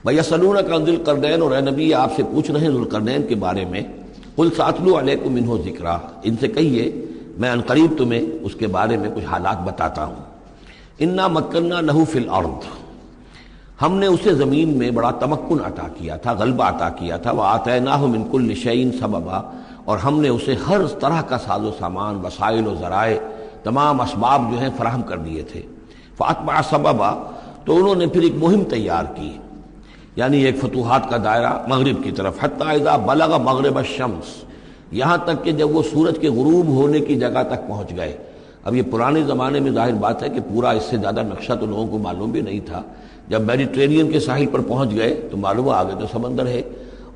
وَيَسْأَلُونَكَ عَنِ ذِي الْقَرْنَيْنِ، اور اے نبی آپ سے پوچھ رہے ہیں ذوالقرنین کے بارے میں. قُلْ سَأَتْلُو عَلَيْكُم مِّنْهُ ذِکْرًا، ان سے کہیے میں ان قریب تمہیں اس کے بارے میں کچھ حالات بتاتا ہوں. اِنَّا مَكَّنَّا لَهُ فِي الْأَرْضِ، ہم نے اسے زمین میں بڑا تمکن عطا کیا تھا، غلبہ عطا کیا تھا. وَآتَيْنَاهُ مِن كُلِّ شَيْءٍ سَبَبًا، اور ہم نے اسے ہر طرح کا ساز و سامان، وسائل و ذرائع، تمام اسباب جو ہیں فراہم کر دیے تھے. فَأَتْبَعَ سَبَبًا، تو انہوں نے پھر ایک مہم تیار کی، یعنی ایک فتوحات کا دائرہ مغرب کی طرف. حتیٰ اذا بلغ مغرب الشمس، یہاں تک کہ جب وہ سورج کے غروب ہونے کی جگہ تک پہنچ گئے. اب یہ پرانے زمانے میں ظاہر بات ہے کہ پورا اس سے زیادہ نقشہ تو لوگوں کو معلوم بھی نہیں تھا. جب میڈیٹرینین کے ساحل پر پہنچ گئے تو معلوم ہوا آگے تو سمندر ہے،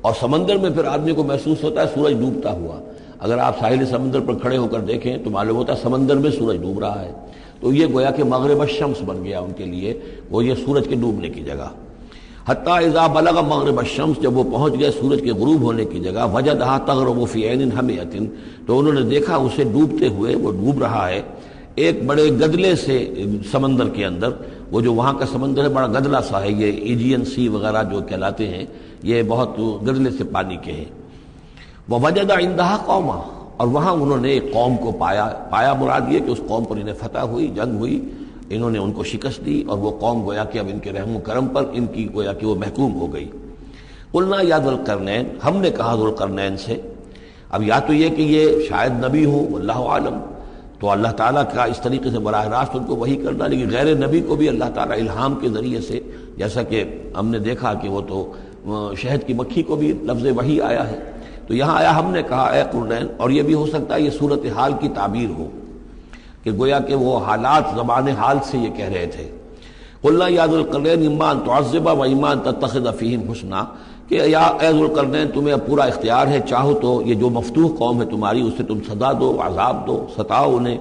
اور سمندر میں پھر آدمی کو محسوس ہوتا ہے سورج ڈوبتا ہوا. اگر آپ ساحل سمندر پر کھڑے ہو کر دیکھیں تو معلوم ہوتا ہے سمندر میں سورج ڈوب رہا ہے. تو یہ گویا کہ مغرب الشمس بن گیا ان کے لیے، وہ یہ سورج کے ڈوبنے کی جگہ. حتیٰ اذا بلغ مغرب الشمس، جب وہ پہنچ گئے سورج کے غروب ہونے کی جگہ. وجدہا تغرب فی عین حمیۃ، تو انہوں نے دیکھا اسے ڈوبتے ہوئے، وہ ڈوب رہا ہے ایک بڑے گدلے سے سمندر کے اندر. وہ جو وہاں کا سمندر ہے بڑا گدلا سا ہے، یہ ایجین سی وغیرہ جو کہلاتے ہیں یہ بہت گدلے سے پانی کے ہیں. ووجد عندہا قوما، اور وہاں انہوں نے ایک قوم کو پایا مراد یہ کہ اس قوم پر انہیں فتح ہوئی، جنگ ہوئی، انہوں نے ان کو شکست دی، اور وہ قوم گویا کہ اب ان کے رحم و کرم پر ان کی گویا کہ وہ محکوم ہو گئی. قلنا یا ذوالقرنین، ہم نے کہا ذوالقرنین سے. اب یا تو یہ کہ یہ شاید نبی ہو، واللہ عالم، تو اللہ تعالیٰ کا اس طریقے سے براہ راست ان کو وحی کرنا. لیکن غیر نبی کو بھی اللہ تعالیٰ الہام کے ذریعے سے، جیسا کہ ہم نے دیکھا کہ وہ تو شہد کی مکھی کو بھی لفظ وحی آیا ہے، تو یہاں آیا ہم نے کہا اے قرنین. اور یہ بھی ہو سکتا ہے یہ صورتحال کی تعبیر ہو کہ گویا کہ وہ حالات زبان حال سے یہ کہہ رہے تھے. قلنا یا ذوالقرنین اما ان تعذب و اما ان تتخذ فیہم حسنا، کہ یا اے ذوالقرنین تمہیں اب پورا اختیار ہے، چاہو تو یہ جو مفتوح قوم ہے تمہاری اسے تم سزا دو، عذاب دو، ستاؤ انہیں،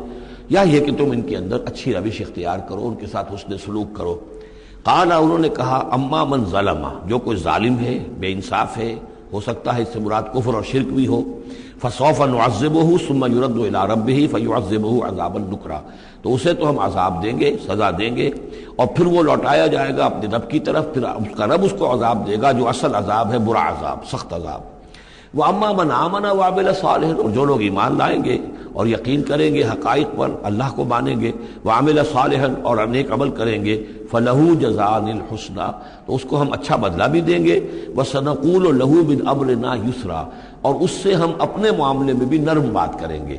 یا یہ کہ تم ان کے اندر اچھی روش اختیار کرو، ان کے ساتھ حسن سلوک کرو. قال، انہوں نے کہا اما من ظلم، جو کوئی ظالم ہے، بے انصاف ہے، ہو سکتا ہے اس سے مراد کفر اور شرک بھی ہو. فسوف نعذبہ ثم يرد الى ربہ فیعذبہ عذابا نکرا، تو اسے تو ہم عذاب دیں گے، سزا دیں گے، اور پھر وہ لوٹایا جائے گا اپنے رب کی طرف، پھر اس کا رب اس کو عذاب دے گا جو اصل عذاب ہے، برا عذاب، سخت عذاب. واما من آمن وعمل صالحا، اور جو لوگ ایمان لائیں گے اور یقین کریں گے حقائق پر، اللہ کو مانیں گے، وعمل صالحا، اور نیک عمل کریں گے، فلہ جزاء الحسنی، تو اس کو ہم اچھا بدلہ بھی دیں گے. وسنقول لہ من امرنا یسرا، اور اس سے ہم اپنے معاملے میں بھی نرم بات کریں گے.